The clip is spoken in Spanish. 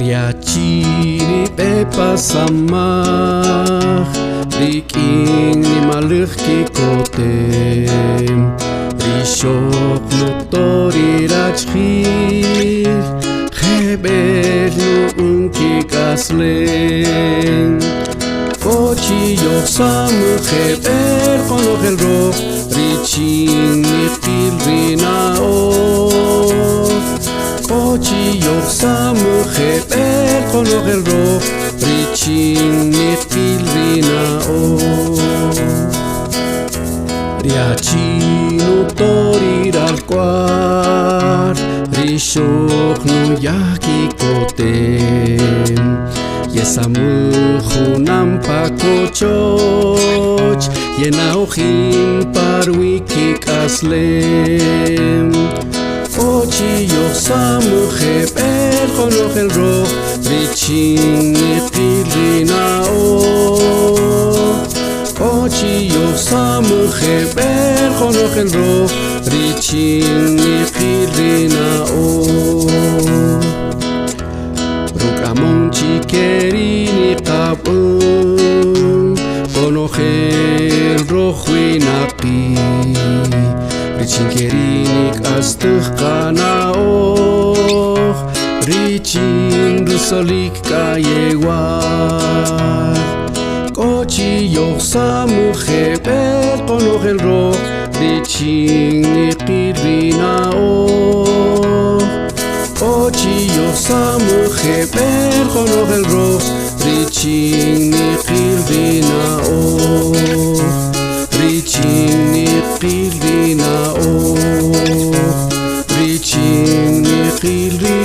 Riachini pepa samach Riking ni malych kikotem Rishok no tori rachchir Cheber no unki kaslen Kochi yoksam cheber konoch el roch Riching ni pilrina Kochi yoksam cheber konoch el roch Riching ni pilrina Riachinu torir al quar Rishok no yakikotem Yesamuchu nampakochoch Yenauchim parwikik aslem Kochi yoksam cheber konoch el roch Riching ni pilrina Kochi yoksam cheber konoch el roch Riching ni pilrina Rukamon chikerini kapun Konoch el roch winaqi Riching kerini kastuch kanaoch Riching rusolik kayewar Kochi yoksam cheber konoch el roch Riching ni pilrina Kochi yoksam cheber konoch el roch Riching ni pilrina Riching ni pilrina Riching ni pilrina